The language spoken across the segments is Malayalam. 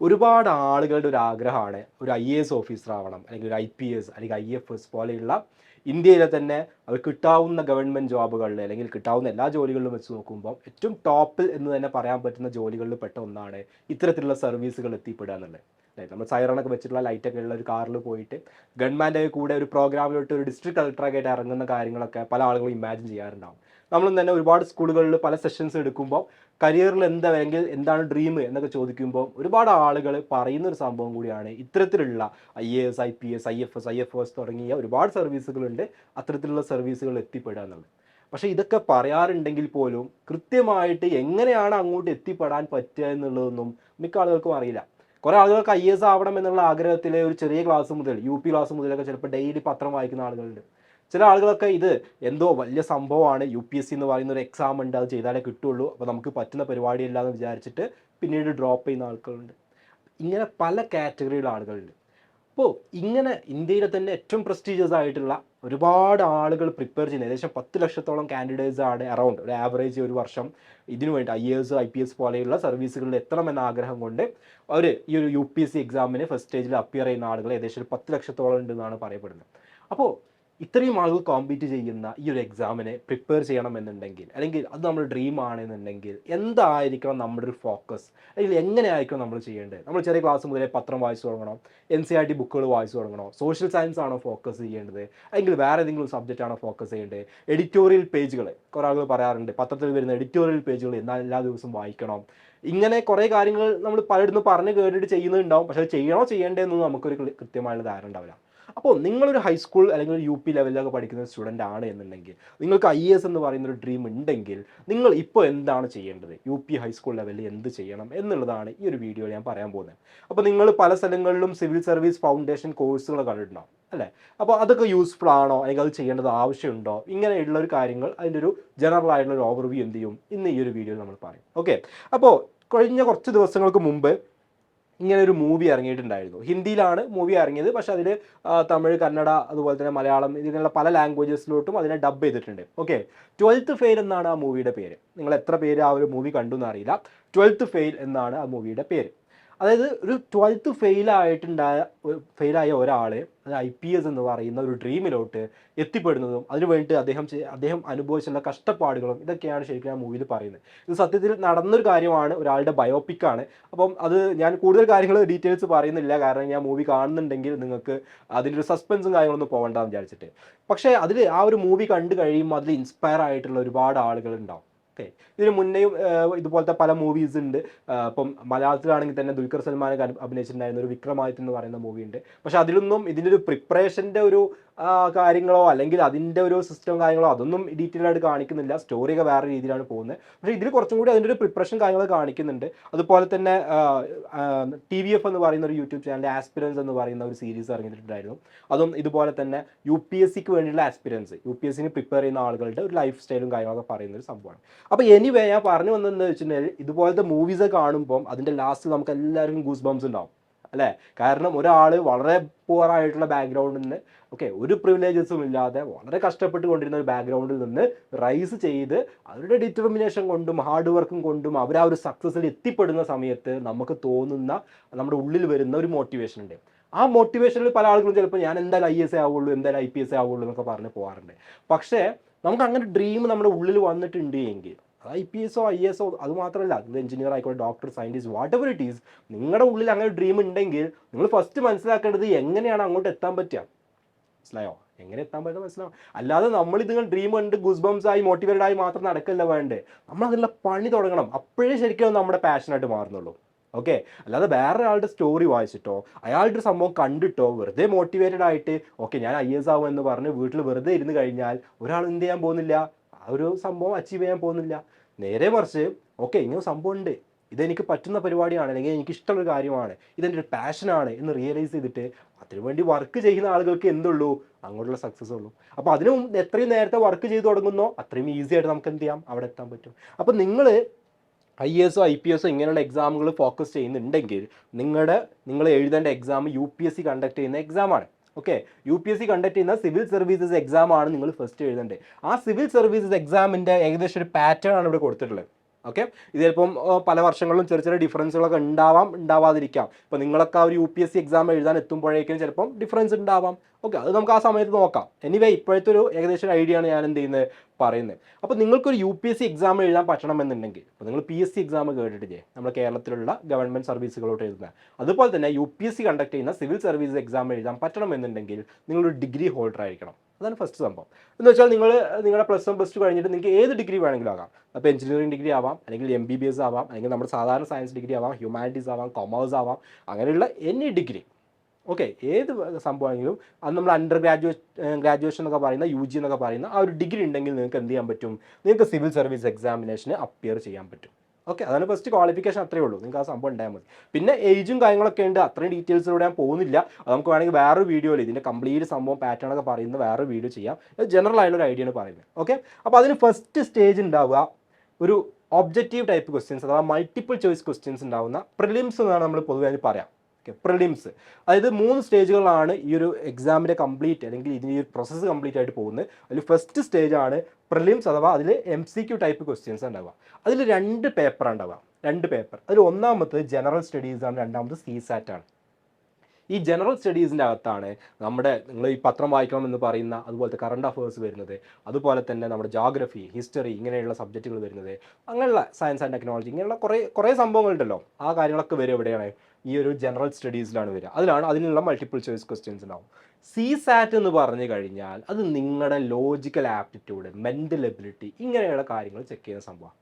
ഒരുപാട് ആളുകളുടെ ഒരു ആഗ്രഹമാണ് ഒരു IAS ഓഫീസർ ആവണം, അല്ലെങ്കിൽ ഒരു IPS അല്ലെങ്കിൽ IFS പോലെയുള്ള ഇന്ത്യയിലെ തന്നെ അവർ കിട്ടാവുന്ന ഗവൺമെൻറ് ജോബുകളിൽ അല്ലെങ്കിൽ കിട്ടാവുന്ന എല്ലാ ജോലികളിലും വെച്ച് നോക്കുമ്പോൾ ഏറ്റവും ടോപ്പിൽ എന്ന് തന്നെ പറയാൻ പറ്റുന്ന ജോലികളിൽ പെട്ട ഒന്നാണ് ഇത്തരത്തിലുള്ള സർവീസുകൾ എത്തിപ്പെടുക എന്നുള്ളത്. നമ്മൾ സൈറണൊക്കെ വെച്ചിട്ടുള്ള ലൈറ്റൊക്കെ ഉള്ള ഒരു കാറിൽ പോയിട്ട് ഗവൺമെൻറ് കൂടെ ഒരു പ്രോഗ്രാമിലോട്ട് ഒരു ഡിസ്ട്രിക്ട് കളക്ടറൊക്കെ ആയിട്ട് ഇറങ്ങുന്ന കാര്യങ്ങളൊക്കെ പല ആളുകളും ഇമാജിൻ ചെയ്യാറുണ്ടാവും. നമ്മളും തന്നെ ഒരുപാട് സ്കൂളുകളിൽ പല സെഷൻസ് എടുക്കുമ്പോൾ കരിയറിൽ എന്താ അല്ലെങ്കിൽ എന്താണ് ഡ്രീം എന്നൊക്കെ ചോദിക്കുമ്പോൾ ഒരുപാട് ആളുകൾ പറയുന്ന ഒരു സംഭവം കൂടിയാണ് ഇത്തരത്തിലുള്ള IAS IPS IFS IFOS തുടങ്ങിയ ഒരുപാട് സർവീസുകളുണ്ട്, അത്തരത്തിലുള്ള സർവീസുകൾ എത്തിപ്പെടുക എന്നുള്ളത്. പക്ഷേ ഇതൊക്കെ പറയാറുണ്ടെങ്കിൽ പോലും കൃത്യമായിട്ട് എങ്ങനെയാണ് അങ്ങോട്ട് എത്തിപ്പെടാൻ പറ്റുക എന്നുള്ളതൊന്നും മിക്ക ആളുകൾക്കും അറിയില്ല. കുറേ ആളുകൾക്ക് IAS ആവണം എന്നുള്ള ആഗ്രഹത്തിൽ ഒരു ചെറിയ ക്ലാസ് മുതൽ UP ക്ലാസ് മുതലൊക്കെ ചിലപ്പോൾ ഡെയിലി പത്രം വായിക്കുന്ന ആളുകളുണ്ട്. ചില ആളുകളൊക്കെ ഇത് എന്തോ വലിയ സംഭവമാണ്, UPSC എന്ന് പറയുന്ന ഒരു എക്സാം ഉണ്ട്, അത് ചെയ്താലേ കിട്ടുള്ളൂ, അപ്പോൾ നമുക്ക് പറ്റുന്ന പരിപാടിയല്ല എന്ന് വിചാരിച്ചിട്ട് പിന്നീട് ഡ്രോപ്പ് ചെയ്യുന്ന ആളുകളുണ്ട്. ഇങ്ങനെ പല കാറ്റഗറിയിലുള്ള ആളുകളുണ്ട്. അപ്പോൾ ഇങ്ങനെ ഇന്ത്യയിലെ തന്നെ ഏറ്റവും പ്രസ്റ്റീജിയസ് ആയിട്ടുള്ള ഒരുപാട് ആളുകൾ പ്രിപ്പയർ ചെയ്യുന്ന ഏകദേശം 10 ലക്ഷത്തോളം കാൻഡിഡേറ്റ്സ് ആണ് അറൗണ്ട് ഒരു ആവറേജ് ഒരു വർഷം ഇതിനു വേണ്ടി IAS IPS പോലെയുള്ള സർവീസുകളിൽ എത്തണമെന്ന ആഗ്രഹം കൊണ്ട് അവർ ഈ ഒരു UPSC എക്സാമിന് ഫസ്റ്റ് സ്റ്റേജിൽ അപ്പിയർ ചെയ്യുന്ന ആളുകൾ ഏകദേശം 10 ലക്ഷത്തോളം ഉണ്ടെന്നാണ് പറയപ്പെടുന്നത്. അപ്പോൾ ഇത്രയും ആളുകൾ കോമ്പീറ്റ് ചെയ്യുന്ന ഈ ഒരു എക്സാമിനെ പ്രിപ്പയർ ചെയ്യണമെന്നുണ്ടെങ്കിൽ, അല്ലെങ്കിൽ അത് നമ്മുടെ ഡ്രീം ആണെന്നുണ്ടെങ്കിൽ എന്തായിരിക്കണം നമ്മുടെ ഒരു ഫോക്കസ്, അല്ലെങ്കിൽ എങ്ങനെയായിരിക്കണം നമ്മൾ ചെയ്യേണ്ടത്? നമ്മൾ ചെറിയ ക്ലാസ് മുതലേ പത്രം വായിച്ചു തുടങ്ങണോ, NCERT ബുക്കുകൾ വായിച്ചു തുടങ്ങണോ, സോഷ്യൽ സയൻസ് ആണോ ഫോക്കസ് ചെയ്യേണ്ടത്, അല്ലെങ്കിൽ വേറെ ഏതെങ്കിലും സബ്ജക്റ്റ് ആണോ ഫോക്കസ് ചെയ്യേണ്ടത്? എഡിറ്റോറിയൽ പേജുകൾ കുറേ ആളുകൾ പറയാറുണ്ട്, പത്രത്തിൽ വരുന്ന എഡിറ്റോറിയൽ പേജുകൾ എല്ലാ ദിവസവും വായിക്കണം. ഇങ്ങനെ കുറേ കാര്യങ്ങൾ നമ്മൾ പലയിടത്തും പറഞ്ഞ് കേട്ടിട്ട് ചെയ്യുന്നുണ്ടാവും, പക്ഷേ അത് ചെയ്യണോ ചെയ്യേണ്ടതെന്നൊന്നും നമുക്കൊരു കൃത്യമായുള്ള ധാരണ ഉണ്ടാവില്ല. അപ്പോൾ നിങ്ങളൊരു ഹൈസ്കൂൾ അല്ലെങ്കിൽ ഒരു UP ലെവലിലൊക്കെ പഠിക്കുന്ന സ്റ്റുഡൻ്റ് ആണ് എന്നുണ്ടെങ്കിൽ, നിങ്ങൾക്ക് IAS എന്ന് പറയുന്ന ഒരു ഡ്രീം ഉണ്ടെങ്കിൽ നിങ്ങൾ ഇപ്പോൾ എന്താണ് ചെയ്യേണ്ടത്, UP ഹൈസ്കൂൾ ലെവലിൽ എന്ത് ചെയ്യണം എന്നുള്ളതാണ് ഈ ഒരു വീഡിയോയിൽ ഞാൻ പറയാൻ പോകുന്നത്. അപ്പോൾ നിങ്ങൾ പല സ്ഥലങ്ങളിലും സിവിൽ സർവീസ് ഫൗണ്ടേഷൻ കോഴ്സുകൾ കണ്ടിട്ടുണ്ടാവും അല്ലേ? അപ്പോൾ അതൊക്കെ യൂസ്ഫുൾ ആണോ, അല്ലെങ്കിൽ അത് ചെയ്യേണ്ടത് ആവശ്യമുണ്ടോ, ഇങ്ങനെയുള്ള ഒരു കാര്യങ്ങൾ അതിൻ്റെ ഒരു ജനറൽ ആയിട്ടുള്ള ഒരു ഓവർവ്യൂ എന്ത് ചെയ്യും ഇന്ന് ഈ ഒരു വീഡിയോയിൽ നമ്മൾ പറയും. ഓക്കെ, അപ്പോൾ കഴിഞ്ഞ കുറച്ച് ദിവസങ്ങൾക്ക് മുമ്പ് ഇങ്ങനെ ഒരു മൂവി ഇറങ്ങിയിട്ടുണ്ടായിരുന്നു. ഹിന്ദിയിലാണ് മൂവി ഇറങ്ങിയത്, പക്ഷേ അതിൽ തമിഴ്, കന്നഡ, അതുപോലെ തന്നെ മലയാളം, ഇതിനുള്ള പല ലാംഗ്വേജസിലോട്ടും അതിനെ ഡബ് ചെയ്തിട്ടുണ്ട്. ഓക്കെ, 12th ഫെയിൽ എന്നാണ് ആ മൂവിയുടെ പേര്. നിങ്ങൾ എത്ര പേര് ആ ഒരു മൂവി കണ്ടു എന്നറിയില്ല. 12th ഫെയിൽ എന്നാണ് ആ മൂവിയുടെ പേര്. അതായത് ഒരു 12th ഫെയിലായ ഒരാൾ അത് IPS എന്ന് പറയുന്ന ഒരു ഡ്രീമിലോട്ട് എത്തിപ്പെടുന്നതും അതിനു വേണ്ടി അദ്ദേഹം അനുഭവിച്ചുള്ള കഷ്ടപ്പാടുകളും ഇതൊക്കെയാണ് ശരിക്കും ആ മൂവിയിൽ പറയുന്നത്. ഇത് സത്യത്തിൽ നടന്നൊരു കാര്യമാണ്, ഒരാളുടെ ബയോപിക്കാണ്. അപ്പം അത് ഞാൻ കൂടുതൽ കാര്യങ്ങൾ ഡീറ്റെയിൽസ് പറയുന്നില്ല, കാരണം ഞാൻ മൂവി കാണുന്നുണ്ടെങ്കിൽ നിങ്ങൾക്ക് അതിൻ്റെ ഒരു സസ്പെൻസും കാര്യങ്ങളൊന്നും പോകണ്ടെന്ന് വിചാരിച്ചിട്ട്. പക്ഷേ അതിൽ ആ ഒരു മൂവി കണ്ടു കഴിയുമ്പോൾ അതിൽ ഇൻസ്പയർ ആയിട്ടുള്ള ഒരുപാട് ആളുകൾ ഉണ്ടാവും. ഓക്കെ, ഇതിന് മുന്നേയും ഇതുപോലത്തെ പല മൂവീസ് ഉണ്ട്. ഇപ്പം മലയാളത്തിലാണെങ്കിൽ തന്നെ ദുൽഖർ സൽമാനൊക്കെ അഭിനയിച്ചിട്ടുണ്ടായിരുന്ന ഒരു വിക്രമാദിത്യം എന്ന് പറയുന്ന മൂവി ഉണ്ട്. പക്ഷെ അതിലൊന്നും ഇതിൻ്റെ ഒരു പ്രിപ്പറേഷൻ്റെ ഒരു കാര്യങ്ങളോ അല്ലെങ്കിൽ അതിൻ്റെ ഒരു സിസ്റ്റം കാര്യങ്ങളോ അതൊന്നും ഡീറ്റെയിൽ ആയിട്ട് കാണിക്കുന്നില്ല. സ്റ്റോറിയൊക്കെ വേറെ രീതിയിലാണ് പോകുന്നത്. പക്ഷേ ഇതിൽ കുറച്ചും കൂടി അതിൻ്റെ ഒരു പ്രിപ്പറേഷൻ കാര്യങ്ങൾ കാണിക്കുന്നുണ്ട്. അതുപോലെ തന്നെ TVF എന്ന് പറയുന്ന ഒരു യൂട്യൂബ് ചാനൽ ആസ്പിരൻസ് എന്ന് പറയുന്ന ഒരു സീരീസ് ഇറങ്ങിയിട്ടുണ്ടായിരുന്നു. അതും ഇതുപോലെ തന്നെ UPSCക്ക് വേണ്ടിയുള്ള ആസ്പിരൻസ്, UPSCന് പ്രിപ്പയർ ചെയ്യുന്ന ആളുകളുടെ ഒരു ലൈഫ് സ്റ്റൈലും കാര്യങ്ങളൊക്കെ പറയുന്ന ഒരു സംഭവമാണ്. അപ്പോൾ എനിവേ ഞാൻ പറഞ്ഞു വന്നതെന്ന് വെച്ചിട്ടുണ്ടെങ്കിൽ ഇതുപോലത്തെ മൂവീസ് കാണുമ്പം അതിൻ്റെ ലാസ്റ്റ് നമുക്ക് എല്ലാവർക്കും ഗൂസ് ബംസ് ഉണ്ടാവും അല്ലേ? കാരണം ഒരാൾ വളരെ പുവർ ആയിട്ടുള്ള ബാക്ക്ഗ്രൗണ്ടിൽ നിന്ന്, ഓക്കെ, ഒരു പ്രിവിലേജസും ഇല്ലാതെ വളരെ കഷ്ടപ്പെട്ട് കൊണ്ടിരുന്ന ഒരു ബാക്ക്ഗ്രൗണ്ടിൽ നിന്ന് റൈസ് ചെയ്ത് അവരുടെ ഡിറ്റർമിനേഷൻ കൊണ്ടും ഹാർഡ് വർക്കും കൊണ്ടും അവർ ആ ഒരു സക്സസ്സിൽ എത്തിപ്പെടുന്ന സമയത്ത് നമുക്ക് തോന്നുന്ന, നമ്മുടെ ഉള്ളിൽ വരുന്ന ഒരു മോട്ടിവേഷൻ ഉണ്ട്. ആ മോട്ടിവേഷനിൽ പല ആളുകളും ചിലപ്പോൾ ഞാൻ എന്തായാലും IAS ആവുള്ളൂ, എന്തായാലും IPS ആവുള്ളൂ എന്നൊക്കെ പറഞ്ഞ് പോകാറുണ്ട്. പക്ഷേ നമുക്ക് അങ്ങനെ ഡ്രീം നമ്മുടെ ഉള്ളിൽ വന്നിട്ടുണ്ട് എങ്കിൽ അത് IPS IAS അത് മാത്രമല്ല, അത് എഞ്ചിനീയർ ആയിക്കോട്ടെ, doctor, scientist, what ever it is, നിങ്ങളുടെ ഉള്ളിൽ അങ്ങനെ ഡ്രീം ഉണ്ടെങ്കിൽ നിങ്ങൾ ഫസ്റ്റ് മനസ്സിലാക്കേണ്ടത് എങ്ങനെയാണ് അങ്ങോട്ട് എത്താൻ പറ്റുക. മനസ്സിലായോ? എങ്ങനെ എത്താൻ പറ്റുക മനസ്സിലാവും. അല്ലാതെ നമ്മൾ ഇതിങ്ങൾ ഡ്രീം ഉണ്ട് ഗുസ്ബംസ് ആയി മോട്ടിവേറ്റഡ് ആയി മാത്രം നടക്കല്ല വേണ്ടേ, നമ്മൾ അതിനുള്ള പണി തുടങ്ങണം. അപ്പോഴേ ശരിക്കും നമ്മുടെ പാഷനായിട്ട് മാറുന്നുള്ളൂ. ഓക്കെ, അല്ലാതെ വേറെ ആളുടെ സ്റ്റോറി വായിച്ചിട്ടോ അയാളുടെ ഒരു സംഭവം കണ്ടിട്ടോ വെറുതെ മോട്ടിവേറ്റഡ് ആയിട്ട് ഓക്കെ ഞാൻ IAS ആവും എന്ന് പറഞ്ഞ് വീട്ടിൽ വെറുതെ ഇരുന്ന് കഴിഞ്ഞാൽ ഒരാൾ എന്ത് ചെയ്യാൻ പോകുന്നില്ല, ആ ഒരു സംഭവം അച്ചീവ് ചെയ്യാൻ പോകുന്നില്ല. നേരെ മറിച്ച് ഓക്കെ ഇങ്ങനെ സംഭവം ഉണ്ട്, ഇതെനിക്ക് പറ്റുന്ന പരിപാടിയാണ്, അല്ലെങ്കിൽ എനിക്ക് ഇഷ്ടമുള്ള കാര്യമാണ്, ഇതെൻ്റെ ഒരു പാഷനാണ് എന്ന് റിയലൈസ് ചെയ്തിട്ട് അതിനുവേണ്ടി വർക്ക് ചെയ്യുന്ന ആളുകൾക്ക് എന്തുള്ളൂ, അങ്ങോട്ടുള്ള സക്സസ് ഉള്ളൂ. അപ്പോൾ അതിനും എത്രയും നേരത്തെ വർക്ക് ചെയ്ത് തുടങ്ങുന്നോ അത്രയും ഈസി ആയിട്ട് നമുക്ക് എന്ത് ചെയ്യാം, അവിടെ എത്താൻ പറ്റും. അപ്പോൾ നിങ്ങൾ IAS IPS ഇങ്ങനെയുള്ള എക്സാമുകൾ ഫോക്കസ് ചെയ്യുന്നുണ്ടെങ്കിൽ നിങ്ങൾ എഴുതേണ്ട എക്സാം UPSC കണ്ടക്ട് ചെയ്യുന്ന എക്സാമാണ്. ഓക്കെ, UPSC കണ്ടക്ട് ചെയ്യുന്ന സിവിൽ സർവീസസ് എക്സാം ആണ് നിങ്ങൾ ഫസ്റ്റ് എഴുതേണ്ടത്. ആ സിവിൽ സർവീസസ് എക്സാമിൻ്റെ ഏകദേശം ഒരു പാറ്റേൺ ആണ് ഇവിടെ കൊടുത്തിട്ടുള്ളത്. ഓക്കെ, ഇത് ചിലപ്പം പല വർഷങ്ങളിലും ചെറിയ ചെറിയ ഡിഫറൻസുകളൊക്കെ ഉണ്ടാവാം, ഉണ്ടാവാതിരിക്കാം. ഇപ്പോൾ നിങ്ങളൊക്കെ ആ ഒരു UPSC എക്സാം എഴുതാൻ എത്തുമ്പോഴേക്കും ചിലപ്പം ഡിഫറൻസ് ഉണ്ടാവാം. ഓക്കെ, അത് നമുക്ക് ആ സമയത്ത് നോക്കാം. എനിവേ ഇപ്പോഴത്തെ ഒരു ഏകദേശം ഒരു ഐഡിയ ആണ് ഞാൻ എന്ത് ചെയ്യുന്നത് പറയുന്നത്. അപ്പോൾ നിങ്ങൾക്കൊരു UPSC എക്സാം എഴുതാൻ പറ്റണമെന്നുണ്ടെങ്കിൽ, ഇപ്പോൾ നിങ്ങൾ PSC എക്സാം കേട്ടിട്ടില്ലേ, നമ്മുടെ കേരളത്തിലുള്ള ഗവൺമെൻറ് സർവീസുകളോട്ട് എഴുതുന്നത്, അതുപോലെ തന്നെ UPSC കണ്ടക്ട് ചെയ്യുന്ന സിവിൽ സർവീസ് എക്സാം എഴുതാൻ പറ്റണമെന്നുണ്ടെങ്കിൽ നിങ്ങളൊരു ഡിഗ്രി ഹോൾഡർ ആയിരിക്കണം. അതാണ് ഫസ്റ്റ് സംഭവം. എന്ന് വെച്ചാൽ നിങ്ങളുടെ +1 +2 കഴിഞ്ഞിട്ട് നിങ്ങൾക്ക് ഏത് ഡിഗ്രി വേണമെങ്കിലും ആകാം. അപ്പോൾ എഞ്ചിനീയറിംഗ് ഡിഗ്രി ആവാം, അല്ലെങ്കിൽ MBBS ആവാം, അല്ലെങ്കിൽ നമ്മുടെ സാധാരണ സയൻസ് ഡിഗ്രി ആവാം, ഹ്യൂമാനിറ്റീസ് ആവാം, കൊമേഴ്സ് ആവാം, അങ്ങനെയുള്ള എനി ഡിഗ്രി. ഓക്കെ, ഏത് സംഭവമാണെങ്കിലും അത് നമ്മൾ അണ്ടർ ഗ്രാജുവേഷൻ എന്നൊക്കെ പറയുന്ന UG എന്നൊക്കെ പറയുന്ന ആ ഒരു ഡിഗ്രി ഉണ്ടെങ്കിൽ നിങ്ങൾക്ക് എന്ത് ചെയ്യാൻ പറ്റും, നിങ്ങൾക്ക് സിവിൽ സർവീസ് എക്സാമിനേഷന് അപ്പിയർ ചെയ്യാൻ പറ്റും. ഓക്കെ, അതാണ് ഫസ്റ്റ് ക്വാളിഫിക്കേഷൻ. അത്രയേ ഉള്ളൂ, നിങ്ങൾക്ക് ആ സംഭവം ഉണ്ടായാൽ മതി. പിന്നെ ഏജും കാര്യങ്ങളൊക്കെ ഉണ്ട്, അത്രയും ഡീറ്റെയിൽസിലൂടെ ഞാൻ പോകുന്നില്ല. അത് നമുക്ക് വേണമെങ്കിൽ വേറൊരു വീഡിയോയിൽ ഇതിൻ്റെ കംപ്ലീറ്റ് സംഭവം പാറ്റേൺ ഒക്കെ പറയുന്ന വേറൊരു വീഡിയോ ചെയ്യാം. ജനറൽ ആയിട്ടുള്ള ഐഡിയ ആണ് പറയുന്നത്. ഓക്കെ, അപ്പോൾ അതിന് ഫസ്റ്റ് സ്റ്റേജ് ഉണ്ടാവുക ഒരു ഒബ്ജക്റ്റീവ് ടൈപ്പ് ക്വസ്റ്റ്യൻസ് അഥവാ മൾട്ടിപ്പിൾ ചോയ്സ് ക്വസ്റ്റ്യൻസ് ഉണ്ടാവുന്ന പ്രിലിംസ് എന്നാണ് നമ്മൾ പൊതുവെ പറയാം. Okay, prelims. അതായത് 3 സ്റ്റേജുകളാണ് ഈ ഒരു എക്സാമിൻ്റെ കംപ്ലീറ്റ് അല്ലെങ്കിൽ ഇതിന് ഈ ഒരു പ്രോസസ്സ് കംപ്ലീറ്റ് ആയിട്ട് പോകുന്നത്. അതിൽ ഫസ്റ്റ് സ്റ്റേജ് ആണ് പ്രിലിംസ്, അഥവാ അതിൽ MCQ ടൈപ്പ് ക്വസ്റ്റ്യൻസ് ഉണ്ടാവുക. അതിൽ 2 പേപ്പറാണ് ഉണ്ടാവുക, 2 പേപ്പർ. അതിൽ ഒന്നാമത്തെ ജനറൽ സ്റ്റഡീസ് ആണ്, രണ്ടാമത് CSAT ആണ്. ഈ ജനറൽ സ്റ്റഡീസിൻ്റെ അകത്താണ് നിങ്ങൾ ഈ പത്രം വായിക്കണം എന്ന് പറയുന്ന അതുപോലത്തെ കറണ്ട് അഫയേഴ്സ് വരുന്നത്, അതുപോലെ തന്നെ നമ്മുടെ ജോഗ്രഫി, ഹിസ്റ്ററി ഇങ്ങനെയുള്ള സബ്ജക്റ്റുകൾ വരുന്നത്, അങ്ങനെയുള്ള സയൻസ് ആൻഡ് ടെക്നോളജി ഇങ്ങനെയുള്ള കുറേ സംഭവങ്ങളുണ്ടല്ലോ. ആ കാര്യങ്ങളൊക്കെ വരും എവിടെയാണ്, ഈ ഒരു ജനറൽ സ്റ്റഡീസിലാണ് വരിക. അതിനുള്ള മൾട്ടിപ്പിൾ ചോയ്സ് ക്വസ്റ്റ്യൻസ് ഉണ്ടാവും. CSAT എന്ന് പറഞ്ഞു കഴിഞ്ഞാൽ അത് നിങ്ങളുടെ ലോജിക്കൽ ആപ്റ്റിറ്റ്യൂഡ്, മെൻ്റൽ എബിലിറ്റി ഇങ്ങനെയുള്ള കാര്യങ്ങൾ ചെക്ക് ചെയ്യുന്ന സംഭവമാണ്.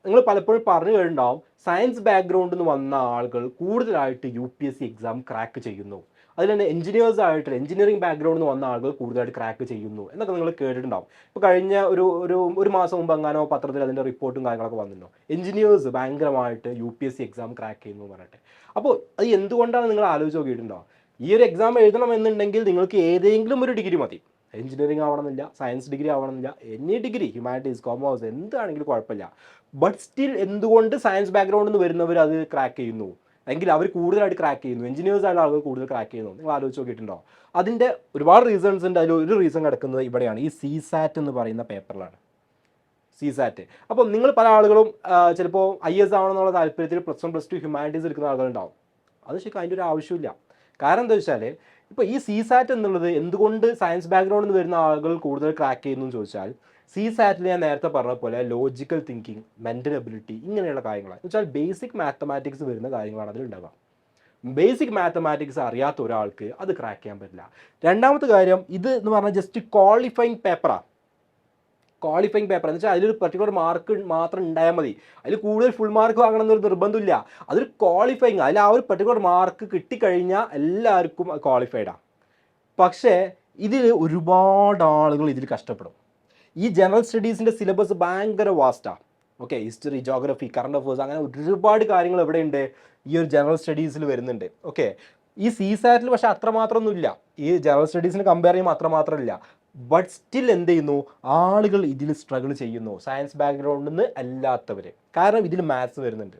നിങ്ങൾ പലപ്പോഴും പറഞ്ഞു കേട്ടിട്ടുണ്ടാവും, സയൻസ് ബാക്ക്ഗ്രൗണ്ടിൽ നിന്ന് വന്ന ആളുകൾ കൂടുതലായിട്ട് UPSC എക്സാം ക്രാക്ക് ചെയ്യുന്നു, അതിൽ തന്നെ എഞ്ചിനീയറിംഗ് ബാക്ക്ഗ്രൗണ്ടിൽ നിന്ന് വന്ന ആളുകൾ കൂടുതലായിട്ട് ക്രാക്ക് ചെയ്യുന്നു എന്നൊക്കെ നിങ്ങൾ കേട്ടിട്ടുണ്ടാവും. ഇപ്പോൾ കഴിഞ്ഞ ഒരു മാസം മുമ്പ് എങ്ങാനോ പത്രത്തിൽ അതിൻ്റെ റിപ്പോർട്ടും കാര്യങ്ങളൊക്കെ വന്നിട്ടുണ്ടോ, എഞ്ചിനീയേഴ്സ് ഭയങ്കരമായിട്ട് UPSC എക്സാം ക്രാക്ക് ചെയ്യുന്നു എന്ന് പറഞ്ഞിട്ട്. അപ്പോൾ അത് എന്തുകൊണ്ടാണ് നിങ്ങൾ ആലോചിച്ച് നോക്കിയിട്ടുണ്ടോ? ഈ ഒരു എക്സാം എഴുതണമെന്നുണ്ടെങ്കിൽ നിങ്ങൾക്ക് ഏതെങ്കിലും ഒരു ഡിഗ്രി മതി. എഞ്ചിനീയറിംഗ് ആവണമെന്നില്ല, സയൻസ് ഡിഗ്രി ആവണമെന്നില്ല, എനി ഡിഗ്രി, ഹ്യൂമാനിറ്റീസ്, കൊമേഴ്സ് എന്താണെങ്കിലും കുഴപ്പമില്ല. ബട്ട് സ്റ്റിൽ എന്തുകൊണ്ട് സയൻസ് ബാക്ക്ഗ്രൗണ്ടിൽ നിന്ന് വരുന്നവർ അത് ക്രാക്ക് ചെയ്യുന്നു, എങ്കിൽ അവർ കൂടുതലായിട്ട് ക്രാക്ക് ചെയ്യുന്നു, എഞ്ചിനീയേഴ്സ് ആയിട്ടുള്ള ആളുകൾ കൂടുതൽ ക്രാക്ക് ചെയ്യുന്നു? നിങ്ങൾ ആലോചിച്ച് നോക്കിയിട്ടുണ്ടോ? അതിൻ്റെ ഒരുപാട് റീസൺസ് ഉണ്ട്. അതിൽ ഒരു റീസൺ കിടക്കുന്നത് ഇവിടെയാണ്, ഈ CSAT എന്ന് പറയുന്ന പേപ്പറിലാണ്. CSAT. അപ്പോൾ നിങ്ങൾ പല ആളുകളും ചിലപ്പോൾ IAS ആവണമെന്നുള്ള താല്പര്യത്തിൽ +1 +2 ഹ്യൂമാനിറ്റീസ് എടുക്കുന്ന ആളുകളുണ്ടാവും. അത് ശരിക്കും അതിൻ്റെ ഒരു ആവശ്യമില്ല. കാരണം എന്താ വെച്ചാൽ ഇപ്പോൾ ഈ CSAT എന്നുള്ളത് എന്തുകൊണ്ട് സയൻസ് ബാക്ക്ഗ്രൗണ്ടിൽ നിന്ന് വരുന്ന ആളുകൾ കൂടുതൽ ക്രാക്ക് ചെയ്യുന്നു എന്ന് ചോദിച്ചാൽ, CSAT ഞാൻ നേരത്തെ പറഞ്ഞ പോലെ ലോജിക്കൽ തിങ്കിങ്, മെൻ്റൽ എബിലിറ്റി ഇങ്ങനെയുള്ള കാര്യങ്ങളാണ്. എന്ന് വെച്ചാൽ ബേസിക് മാത്തമാറ്റിക്സ് വരുന്ന കാര്യങ്ങളാണ് അതിലുണ്ടാവുക. ബേസിക് മാത്തമാറ്റിക്സ് അറിയാത്ത ഒരാൾക്ക് അത് ക്രാക്ക് ചെയ്യാൻ പറ്റില്ല. രണ്ടാമത്തെ കാര്യം, ഇത് എന്ന് പറഞ്ഞാൽ ജസ്റ്റ് ക്വാളിഫയിങ് പേപ്പറാണ്. ക്വാളിഫയിങ് പേപ്പർ എന്ന് വെച്ചാൽ അതിലൊരു പെർട്ടിക്കുലർ മാർക്ക് മാത്രം ഉണ്ടായാൽ മതി, അതിൽ കൂടുതൽ ഫുൾ മാർക്ക് വാങ്ങണം എന്നൊരു നിർബന്ധമില്ല. അതൊരു ക്വാളിഫയിങ്, അതിൽ ആ ഒരു പെർട്ടിക്കുലർ മാർക്ക് കിട്ടിക്കഴിഞ്ഞാൽ എല്ലാവർക്കും ക്വാളിഫൈഡാണ്. പക്ഷേ ഇതിൽ ഒരുപാട് ആളുകൾ ഇതിൽ കഷ്ടപ്പെടും. ഈ ജനറൽ സ്റ്റഡീസിൻ്റെ സിലബസ് ഭയങ്കര വാസ്റ്റാണ്. Okay, history, geography, current affairs അങ്ങനെ ഒരുപാട് കാര്യങ്ങൾ എവിടെയുണ്ട്, ഈ ഒരു ജനറൽ സ്റ്റഡീസിൽ വരുന്നുണ്ട്. ഓക്കെ, ഈ CSAT പക്ഷേ അത്രമാത്രമൊന്നുമില്ല, ഈ ജനറൽ സ്റ്റഡീസിന് കമ്പയർ ചെയ്യുമ്പോൾ അത്രമാത്രമില്ല. ബട്ട് സ്റ്റിൽ എന്ത് ചെയ്യുന്നു, ആളുകൾ ഇതിൽ സ്ട്രഗിൾ ചെയ്യുന്നു, സയൻസ് ബാക്ക്ഗ്രൗണ്ടിൽ നിന്ന് അല്ലാത്തവർ. കാരണം ഇതിൽ മാത്സ് വരുന്നുണ്ട്.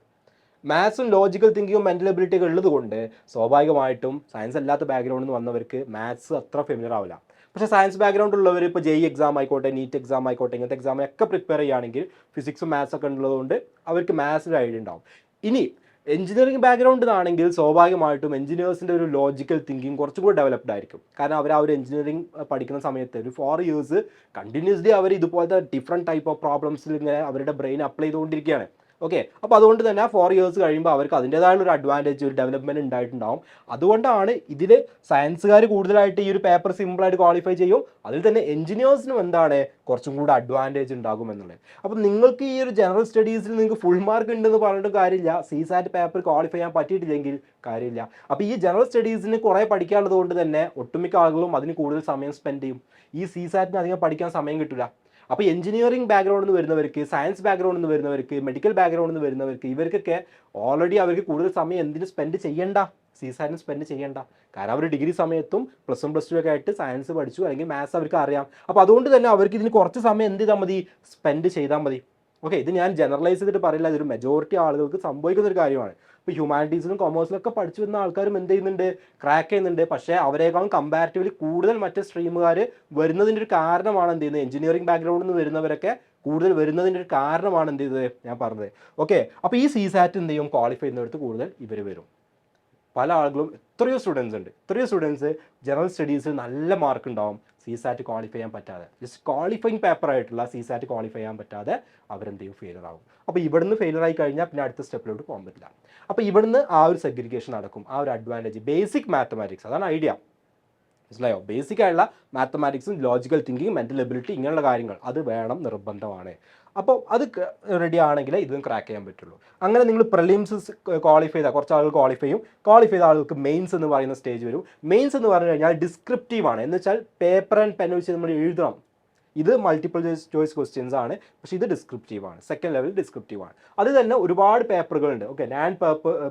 മാത്സും ലോജിക്കൽ തിങ്കിങ്ങും മെൻ്റൽ എബിലിറ്റിയൊക്കെ ഉള്ളത് കൊണ്ട് സ്വാഭാവികമായിട്ടും സയൻസ് അല്ലാത്ത ബാക്ക്ഗ്രൗണ്ടിൽ നിന്ന് വന്നവർക്ക് മാത്സ് അത്ര ഫെമിലിയർ ആവില്ല. പക്ഷേ സയൻസ് ബാക്ക്ഗ്രൗണ്ട് ഉള്ളവർ ഇപ്പോൾ JEE എക്സാം ആയിക്കോട്ടെ, NEET എക്സാം ആയിക്കോട്ടെ, ഇങ്ങനത്തെ എക്സാമിനൊക്കെ പ്രിപ്പയർ ചെയ്യുകയാണെങ്കിൽ ഫിസിക്സും മാത്സ് ഒക്കെ ഉള്ളതുകൊണ്ട് അവർക്ക് മാത്സിൽ ഐഡിയ ഉണ്ടാവും. ഇനി എഞ്ചിനീയറിംഗ് ബാക്ക്ഗ്രൗണ്ടിൽ നിന്നാണെങ്കിൽ സ്വാഭാവികമായിട്ടും എഞ്ചിനീയേഴ്സിൻ്റെ ഒരു ലോജിക്കൽ തിങ്കിങ് കുറച്ചും കൂടി ഡെവലപ്ഡ് ആയിരിക്കും. കാരണം അവർ ആ ഒരു എഞ്ചിനീയറിംഗ് പഠിക്കുന്ന സമയത്ത് ഒരു 4 years കണ്ടിന്യൂസ്ലി അവർ ഇതുപോലത്തെ ഡിഫറെൻറ്റ് ടൈപ്പ് ഓഫ് പ്രോബ്ലംസിൽ ഇങ്ങനെ അവരുടെ ബ്രെയിൻ അപ്ലൈ ചെയ്തുകൊണ്ടിരിക്കുകയാണ്. ഓക്കെ, അപ്പോൾ അതുകൊണ്ട് തന്നെ 4 years കഴിയുമ്പോൾ അവർക്ക് അതിൻ്റേതായുള്ള ഒരു അഡ്വാൻറ്റേജ്, ഒരു ഡെവലപ്മെൻറ്റ് ഉണ്ടായിട്ടുണ്ടാവും. അതുകൊണ്ടാണ് ഇതിൽ സയൻസുകാർ കൂടുതലായിട്ട് ഈ ഒരു പേപ്പർ സിമ്പിളായിട്ട് ക്വാളിഫൈ ചെയ്യും, അതിൽ തന്നെ എഞ്ചിനീയേഴ്സിനും എന്താണ് കുറച്ചും കൂടി അഡ്വാൻറ്റേജ് ഉണ്ടാകും എന്നുള്ളത്. അപ്പോൾ നിങ്ങൾക്ക് ഈ ഒരു ജനറൽ സ്റ്റഡീസിൽ നിങ്ങൾക്ക് ഫുൾ മാർക്ക് ഉണ്ടെന്ന് പറഞ്ഞിട്ട് കാര്യമില്ല, CSAT പേപ്പർ ക്വാളിഫൈ ചെയ്യാൻ പറ്റിയിട്ടില്ലെങ്കിൽ കാര്യമില്ല. അപ്പോൾ ഈ ജനറൽ സ്റ്റഡീസിന് കുറേ പഠിക്കാനുള്ളത് കൊണ്ട് തന്നെ ഒട്ടുമിക്ക ആളുകളും അതിന് കൂടുതൽ സമയം സ്പെൻഡ് ചെയ്യും. ഈ CSAT അധികം പഠിക്കാൻ സമയം കിട്ടില്ല. അപ്പോൾ എഞ്ചിനീയറിംഗ് ബാക്ക്ഗ്രൗണ്ടിൽ നിന്ന് വരുന്നവർക്ക്, സയൻസ് ബാക്ക്ഗ്രൗണ്ടിൽ നിന്ന് വരുന്നവർക്ക്, മെഡിക്കൽ ബാക്ക്ഗ്രൗണ്ടിൽ നിന്ന് വരുന്നവർക്ക്, ഇവർക്കൊക്കെ ഓൾറെഡി അവർക്ക് കൂടുതൽ സമയം എന്തിന് സ്പെൻഡ് ചെയ്യണ്ട, CSAT സ്പെൻഡ് ചെയ്യണ്ട. കാരണം അവർ ഡിഗ്രി സമയത്തും +1 +2 ഒക്കെ ആയിട്ട് സയൻസ് പഠിച്ചു, അല്ലെങ്കിൽ മാത്സ് അവർക്ക് അറിയാം. അപ്പോൾ അതുകൊണ്ട് തന്നെ അവർക്ക് ഇതിന് കുറച്ച് സമയം എന്ത് ചെയ്താൽ മതി, സ്പെൻഡ് ചെയ്താൽ മതി. ഓക്കെ, ഇത് ഞാൻ ജനറലൈസ് ചെയ്തിട്ട് പറയില്ല, ഇതൊരു മെജോറിറ്റി ആളുകൾക്ക് സംഭവിക്കുന്ന ഒരു കാര്യമാണ്. ഇപ്പോൾ ഹ്യൂമാനിറ്റീസിലും കൊമേഴ്സിലൊക്കെ പഠിച്ചു വരുന്ന ആൾക്കാരും എന്ത് ചെയ്യുന്നുണ്ട്, ക്രാക്ക് ചെയ്യുന്നുണ്ട്. പക്ഷേ അവരെക്കാളും കമ്പാരിറ്റീവ്ലി കൂടുതൽ മറ്റ് സ്ട്രീമുകാർ വരുന്നതിൻ്റെ ഒരു കാരണമാണ് എന്ത് ചെയ്യുന്നത്, എഞ്ചിനീയറിംഗ് ബാക്ക്ഗ്രൗണ്ടിൽ നിന്ന് വരുന്നവരൊക്കെ കൂടുതൽ വരുന്നതിൻ്റെ ഒരു കാരണമാണ് എന്ത് ചെയ്തത് ഞാൻ പറഞ്ഞത്. ഓക്കെ, അപ്പോൾ ഈ CSAT എന്ത് ചെയ്യും, ക്വാളിഫൈ ചെയ്യുന്നിടത്ത് കൂടുതൽ ഇവർ വരും. പല ആളുകളും എത്രയോ സ്റ്റുഡൻസ് ജനറൽ സ്റ്റഡീസിൽ നല്ല മാർക്ക് ഉണ്ടാവും, CSAT ക്വാളിഫൈ ചെയ്യാൻ പറ്റാതെ, ജസ്റ്റ് ക്വാളിഫയിങ് പേപ്പർ ആയിട്ടുള്ള CSAT ക്വാളിഫൈ ചെയ്യാൻ പറ്റാതെ അവരെന്ത് ചെയ്യും, ഫെയിലർ ആവും. അപ്പോൾ ഇവിടുന്ന് ഫെയിലർ ആയി കഴിഞ്ഞാൽ പിന്നെ അടുത്ത സ്റ്റെപ്പിലോട്ട് പോകാൻ പറ്റില്ല. അപ്പോൾ ഇവിടുന്ന് ആ ഒരു സെഗ്രിഗേഷൻ നടക്കും, ആ ഒരു അഡ്വാൻറ്റേജ്. ബേസിക് മാത്തമാറ്റിക്സ്, അതാണ് ഐഡിയ, മനസ്സിലായോ? ബേസിക് ആയിട്ടുള്ള മാത്തമാറ്റിക്സും ലോജിക്കൽ തിങ്കിങ്, മെൻ്റൽ എബിലിറ്റി, ഇങ്ങനെയുള്ള കാര്യങ്ങൾ അത് വേണം, നിർബന്ധമാണ്. അപ്പോൾ അത് റെഡി ആണെങ്കിൽ ഇതും ക്രാക്ക് ചെയ്യാൻ പറ്റുള്ളൂ. അങ്ങനെ നിങ്ങൾ പ്രിലിംസ് ക്വാളിഫൈ ചെയ്താൽ കുറച്ച് ആളുകൾ ക്വാളിഫൈ ചെയ്ത ആളുകൾക്ക് മെയിൻസ് എന്ന് പറയുന്ന സ്റ്റേജ് വരും. മെയിൻസ് എന്ന് പറഞ്ഞു കഴിഞ്ഞാൽ ഡിസ്ക്രിപ്റ്റീവ് ആണ്, എന്ന് വെച്ചാൽ പേപ്പർ ആൻഡ് പെൻ വെച്ച് നമ്മൾ എഴുതണം. ഇത് മൾട്ടിപ്പിൾ ചോയ്സ് ക്വസ്റ്റ്യൻസ് ആണ്, പക്ഷേ ഇത് ഡിസ്ക്രിപ്റ്റീവ് ആണ്, സെക്കൻഡ് ലെവൽ ഡിസ്ക്രിപ്റ്റീവ് ആണ്. അത് തന്നെ ഒരുപാട് പേപ്പറുകളുണ്ട്. ഓക്കെ, 9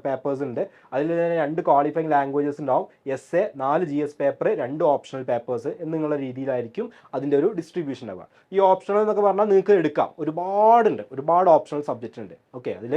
പേപ്പേഴ്സ് ഉണ്ട്. അതിൽ തന്നെ 2 ക്വാളിഫയിങ് ലാംഗ്വേജസ് ഉണ്ടാവും, SA, 4 GS paper, 2 optional papers എന്നുള്ള രീതിയിലായിരിക്കും അതിൻ്റെ ഒരു ഡിസ്ട്രിബ്യൂഷൻ ഉണ്ടാവുക. ഈ ഓപ്ഷണൽ എന്നൊക്കെ പറഞ്ഞാൽ നിങ്ങൾക്ക് എടുക്കാം, ഒരുപാട് ഓപ്ഷണൽ സബ്ജക്റ്റ് ഉണ്ട്. ഓക്കെ, അതിൽ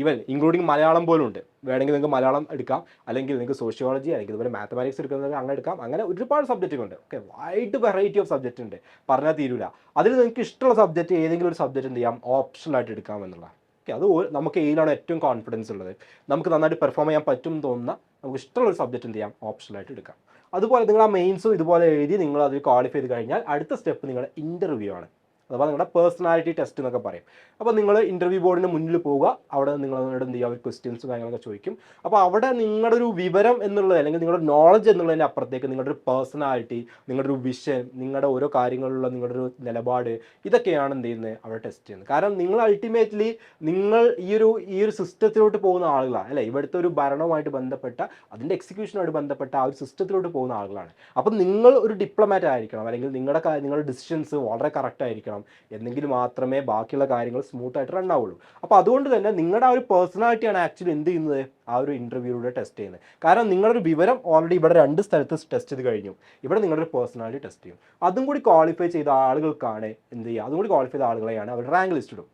ഈവൻ ഇൻക്ലൂഡിങ് മലയാളം പോലും ഉണ്ട്. വേണമെങ്കിൽ നിങ്ങൾക്ക് മലയാളം എടുക്കാം, അല്ലെങ്കിൽ നിങ്ങൾക്ക് സോഷ്യോളജി, അല്ലെങ്കിൽ ഇതുപോലെ മാത്തമാറ്റിക്സ് എടുക്കുന്നത് അങ്ങനെ എടുക്കാം. അങ്ങനെ ഒരുപാട് സബ്ജക്റ്റുകളുണ്ട്. Okay, wide variety of subject ഉണ്ട്, പറഞ്ഞാൽ തീരില്ല. അതിൽ നിങ്ങൾക്ക് ഇഷ്ടമുള്ള സബ്ജക്റ്റ് ഏതെങ്കിലും ഒരു സബ്ജക്റ്റ് എന്ത് ചെയ്യാം, ഓപ്ഷണലായിട്ട് എടുക്കാമെന്നുള്ള. ഓക്കെ, അത് നമുക്ക് ഏതിലാണ് ഏറ്റവും കോൺഫിഡൻസ് ഉള്ളത്, നമുക്ക് നന്നായിട്ട് പെർഫോം ചെയ്യാൻ പറ്റും എന്ന് തോന്നുന്ന നമുക്ക് ഇഷ്ടമുള്ള ഒരു സബ്ജക്റ്റ് എന്ത് ചെയ്യാം, ഓപ്ഷണലായിട്ട് എടുക്കാം. അതുപോലെ നിങ്ങൾ ആ മെയിൻസും ഇതുപോലെ എഴുതി നിങ്ങൾ അത് ക്വാളിഫൈ ചെയ്ത് കഴിഞ്ഞാൽ അടുത്ത സ്റ്റെപ്പ് നിങ്ങളുടെ ഇൻ്റർവ്യൂ ആണ്, അഥവാ നിങ്ങളുടെ പേഴ്സണാലിറ്റി ടെസ്റ്റ് എന്നൊക്കെ പറയും. അപ്പോൾ നിങ്ങൾ ഇൻ്റർവ്യൂ ബോർഡിന് മുന്നിൽ പോവുക, അവിടെ നിങ്ങളോട് എന്ത് ചെയ്യുക, ക്വസ്റ്റ്യൻസും കാര്യങ്ങളൊക്കെ ചോദിക്കും. അപ്പോൾ അവിടെ നിങ്ങളുടെ ഒരു വിവരം എന്നുള്ളത്, അല്ലെങ്കിൽ നിങ്ങളുടെ നോളജ് എന്നുള്ളതിൻ്റെ അപ്പുറത്തേക്ക് നിങ്ങളുടെ ഒരു പേഴ്സണാലിറ്റി, നിങ്ങളുടെ ഒരു വിഷൻ, നിങ്ങളുടെ ഓരോ കാര്യങ്ങളിലുള്ള നിങ്ങളുടെ ഒരു നിലപാട്, ഇതൊക്കെയാണ് എന്ത് ചെയ്യുന്നത്, അവിടെ ടെസ്റ്റ് ചെയ്യുന്നത്. കാരണം നിങ്ങൾ അൾട്ടിമേറ്റ്ലി നിങ്ങൾ ഈ ഒരു സിസ്റ്റത്തിലോട്ട് പോകുന്ന ആളുകളാണ്, അല്ലേ? ഇവിടുത്തെ ഒരു ഭരണവുമായിട്ട് ബന്ധപ്പെട്ട, അതിൻ്റെ എക്സിക്യൂഷനുമായിട്ട് ബന്ധപ്പെട്ട ആ ഒരു സിസ്റ്റത്തിലോട്ട് പോകുന്ന ആളുകളാണ്. അപ്പം നിങ്ങൾ ഒരു ഡിപ്ലോമാറ്റ് ആയിരിക്കണം, അല്ലെങ്കിൽ നിങ്ങളുടെ ഡിസിഷൻസ് വളരെ കറക്റ്റ് ആയിരിക്കണം, എന്നെങ്കിൽ മാത്രമേ ബാക്കിയുള്ള കാര്യങ്ങൾ സ്മൂത്ത് ആയിട്ട് റൺ ആവുള്ളൂ. അപ്പോൾ അതുകൊണ്ട് തന്നെ നിങ്ങളുടെ ആ ഒരു പേഴ്സണാലിറ്റിയാണ് ആക്ച്വലി എന്ത് ചെയ്യുന്നത്, ആ ഒരു ഇൻ്റർവ്യൂയിലൂടെ ടെസ്റ്റ് ചെയ്യുന്നത്. കാരണം നിങ്ങളൊരു വിവരം ഓൾറെഡി ഇവിടെ 2 സ്ഥലത്ത് ടെസ്റ്റ് ചെയ്ത് കഴിഞ്ഞു, ഇവിടെ നിങ്ങളുടെ പേഴ്സണാലിറ്റി ടെസ്റ്റ് ചെയ്യും. അതും കൂടി ക്വാളിഫൈ ചെയ്ത ആളുകൾക്കാണ് എന്ത് ചെയ്യുക, അതും കൂടി ക്വാളിഫൈ ചെയ്ത ആളുകളെയാണ് അവർ റാങ്ക് ലിസ്റ്റ് ഇടും.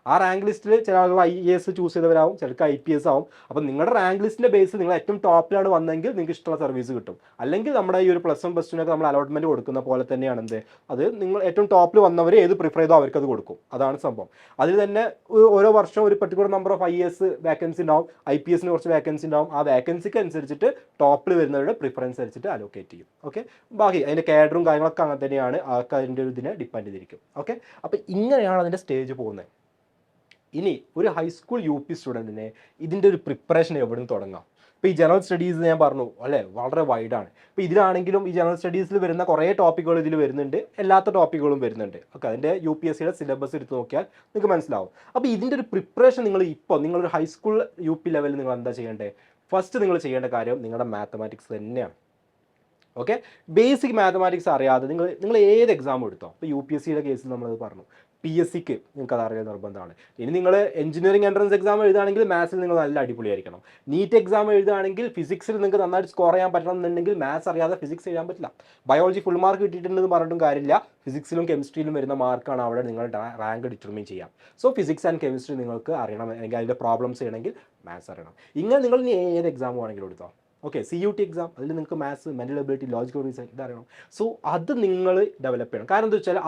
ആ റാങ്ക് ലിസ്റ്റിൽ ചില ആളുകൾ IAS ചൂസ് ചെയ്തവരാവും, ചിലർക്ക് IPS ആവും. അപ്പം നിങ്ങളുടെ റാങ്ക് ലിസ്റ്റിൻ്റെ ബേസ് നിങ്ങൾ ഏറ്റവും ടോപ്പിലാണ് വന്നെങ്കിൽ നിങ്ങൾക്ക് ഇഷ്ടമുള്ള സർവീസ് കിട്ടും. അല്ലെങ്കിൽ നമ്മുടെ ഈ ഒരു +1 +2 നമ്മൾ അലോട്ട്മെൻറ്റ് കൊടുക്കുന്ന പോലെ തന്നെയാണ് എന്ത്, അത് നിങ്ങൾ ഏറ്റവും ടോപ്പിൽ വന്നവർ ഏത് പ്രിഫർ ചെയ്തോ അവർക്ക് അത് കൊടുക്കും. അതാണ് സംഭവം. അതിൽ തന്നെ ഓരോ വർഷം ഒരു particular number of IAS vacancy ഉണ്ടാവും, IPSന് കുറച്ച് വേക്കൻസി ഉണ്ടാവും. ആ വേക്കൻസിക്ക് അനുസരിച്ചിട്ട് ടോപ്പിൽ വരുന്നവരുടെ പ്രിഫറൻസ് അനുസരിച്ചിട്ട് അലോക്കേറ്റ് ചെയ്യും. ഓക്കെ, ബാക്കി അതിൻ്റെ കാഡറും കാര്യങ്ങളൊക്കെ അങ്ങനെ തന്നെയാണ്, അതിൻ്റെ ഒരു ഇതിനെ ഡിപ്പെൻഡ് ചെയ്തിരിക്കും. ഓക്കെ, അപ്പോൾ ഇങ്ങനെയാണ് അതിൻ്റെ സ്റ്റേജ് പോകുന്നത്. ഇനി ഒരു ഹൈസ്കൂൾ UP സ്റ്റുഡൻറ്റിനെ ഇതിൻ്റെ ഒരു പ്രിപ്പറേഷൻ എവിടെ നിന്ന് തുടങ്ങാം? ഇപ്പോൾ ഈ ജനറൽ സ്റ്റഡീസ് ഞാൻ പറഞ്ഞു അല്ലേ, വളരെ വൈഡാണ്. ഇപ്പോൾ ഇതിലാണെങ്കിലും ഈ ജനറൽ സ്റ്റഡീസിൽ വരുന്ന കുറേ ടോപ്പിക്കുകൾ ഇതിൽ വരുന്നുണ്ട്, അല്ലാത്ത ടോപ്പിക്കുകളും വരുന്നുണ്ട്. ഓക്കെ, അതിൻ്റെ UPSCയുടെ സിലബസ് എടുത്ത് നോക്കിയാൽ നിങ്ങൾക്ക് മനസ്സിലാവും. അപ്പോൾ ഇതിൻ്റെ ഒരു പ്രിപ്പറേഷൻ നിങ്ങളൊരു ഹൈസ്കൂൾ UP ലെവലിൽ നിങ്ങൾ എന്താ ചെയ്യേണ്ടത്? ഫസ്റ്റ് നിങ്ങൾ ചെയ്യേണ്ട കാര്യം നിങ്ങളുടെ മാത്തമാറ്റിക്സ് തന്നെയാണ്. ഓക്കെ, ബേസിക് മാത്തമാറ്റിക്സ് അറിയാതെ നിങ്ങൾ ഏത് എക്സാം എടുത്തോ, ഇപ്പോൾ UPSCയുടെ കേസിൽ നമ്മളത് പറഞ്ഞു, PSCക്ക് നിങ്ങൾക്ക് അത് അറിയാൻ നിർബന്ധമാണ്. ഇനി നിങ്ങൾ എഞ്ചിനീയറിംഗ് എൻട്രൻസ് എക്സാം എഴുതുകയാണെങ്കിൽ മാത്സിൽ നിങ്ങൾ നല്ല അടിപൊളിയായിരിക്കണം. നീറ്റ് എക്സാം എഴുതുകയാണെങ്കിൽ ഫിസിക്സിൽ നിങ്ങൾക്ക് നന്നായിട്ട് സ്കോർ ചെയ്യാൻ പറ്റണം എന്നുണ്ടെങ്കിൽ മാത്സ് അറിയാതെ ഫിസിക്സ് എഴുതാൻ പറ്റില്ല. ബയോളജി ഫുൾ മാർക്ക് കിട്ടിയിട്ടുണ്ടെന്ന് പറഞ്ഞിട്ടും കാര്യമില്ല, ഫിസിക്സിലും കെമിസ്ട്രിയിലും വരുന്ന മാർക്കാണ് അവിടെ നിങ്ങളുടെ റാങ്ക് ഡിറ്റർമിൻ ചെയ്യാം. സോ ഫിസിക്സ് ആൻഡ് കെമിസ്ട്രി നിങ്ങൾക്ക് അറിയണം, അല്ലെങ്കിൽ അതിൻ്റെ പ്രോബ്ലംസ് ചെയ്യണമെങ്കിൽ മാത്സ് അറിയണം. ഇങ്ങനെ നിങ്ങൾ ഇനി ഏത് എക്സാം ആണെങ്കിലും എടുത്തോ. ഓക്കെ, CUT എക്സാം, അതിൽ നിങ്ങൾക്ക് maths, mental ability, logical reason ഇതറിയണം. സോ അത് നിങ്ങൾ ഡെവലപ്പ് ചെയ്യണം. കാരണം എന്താ വെച്ചാൽ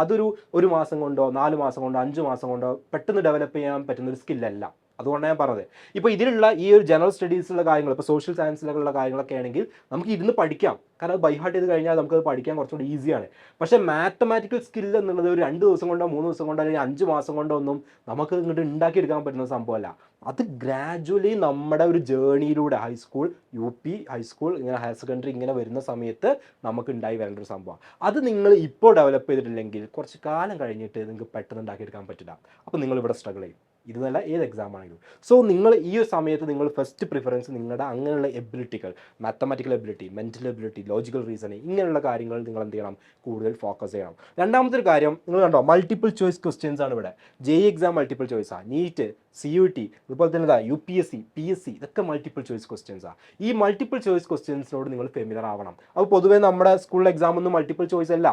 ഒരു മാസം കൊണ്ടോ 4 മാസം കൊണ്ടോ 5 മാസം കൊണ്ടോ പെട്ടെന്ന് ഡെവലപ്പ് ചെയ്യാൻ പറ്റുന്ന ഒരു സ്കില്ലല്ല. അതുകൊണ്ടാണ് ഞാൻ പറഞ്ഞത്. ഇപ്പോൾ ഇതിലുള്ള ഈ ഒരു ജനറൽ സ്റ്റഡീസിലുള്ള കാര്യങ്ങൾ, ഇപ്പോൾ സോഷ്യൽ സയൻസിലുള്ള കാര്യങ്ങളൊക്കെ ആണെങ്കിൽ നമുക്ക് ഇരുന്ന് പഠിക്കാം, കാരണം അത് ബൈഹാർട്ട് ചെയ്ത് കഴിഞ്ഞാൽ നമുക്കത് പഠിക്കാൻ കുറച്ചുകൂടി ഈസിയാണ്. പക്ഷേ മാത്തമാറ്റിക്കൽ സ്കിൽ എന്നുള്ളത് ഒരു 2 ദിവസം കൊണ്ടോ 3 ദിവസം കൊണ്ടോ അല്ലെങ്കിൽ 5 മാസം കൊണ്ടോ ഒന്നും നമുക്ക് ഇങ്ങോട്ട് ഉണ്ടാക്കിയെടുക്കാൻ പറ്റുന്ന സംഭവമല്ല. അത് ഗ്രാജുവലി നമ്മുടെ ഒരു ജേണിയിലൂടെ ഹൈസ്കൂൾ, UP ഹൈസ്കൂൾ, ഇങ്ങനെ ഹയർ സെക്കൻഡറി ഇങ്ങനെ വരുന്ന സമയത്ത് നമുക്ക് ഉണ്ടായി വരേണ്ട ഒരു സംഭവമാണ്. അത് നിങ്ങൾ ഇപ്പോൾ ഡെവലപ്പ് ചെയ്തിട്ടില്ലെങ്കിൽ കുറച്ച് കാലം കഴിഞ്ഞിട്ട് നിങ്ങൾക്ക് പെട്ടെന്ന് ഉണ്ടാക്കിയെടുക്കാൻ പറ്റില്ല. അപ്പോൾ നിങ്ങൾ ഇവിടെ സ്ട്രഗിൾ ചെയ്യും. ഇതല്ല ഏത് എക്സാം ആണെങ്കിലും. സോ നിങ്ങൾ ഈ ഒരു സമയത്ത് നിങ്ങൾ ഫസ്റ്റ് പ്രിഫറൻസ് നിങ്ങളുടെ അങ്ങനെയുള്ള എബിലിറ്റികൾ, mathematical ability, mental ability, logical reasoning, ഇങ്ങനെയുള്ള കാര്യങ്ങൾ നിങ്ങൾ എന്ത് ചെയ്യണം, കൂടുതൽ ഫോക്കസ് ചെയ്യണം. രണ്ടാമത്തെ ഒരു കാര്യം നിങ്ങൾ കണ്ടോ, മൾട്ടിപ്പിൾ ചോയ്സ് ക്വസ്റ്റ്യൻസ് ആണ് ഇവിടെ. JEE എക്സാം മൾട്ടിപ്പിൾ ചോയ്സാണ്, നീറ്റ്, CUT, അതുപോലെ തന്നെ UPSC, PSC, ഇതൊക്കെ മൾട്ടിപ്പിൾ ചോയ്സ് ക്വസ്റ്റ്യൻസാണ്. ഈ മൾട്ടിപ്പിൾ ചോയ്സ് ക്വസ്റ്റ്യൻസിനോട് നിങ്ങൾ ഫെമിലർ ആവണം. അപ്പോൾ പൊതുവേ നമ്മുടെ സ്കൂൾ എക്സാം ഒന്നും മൾട്ടിപ്പിൾ ചോയ്സ് അല്ല.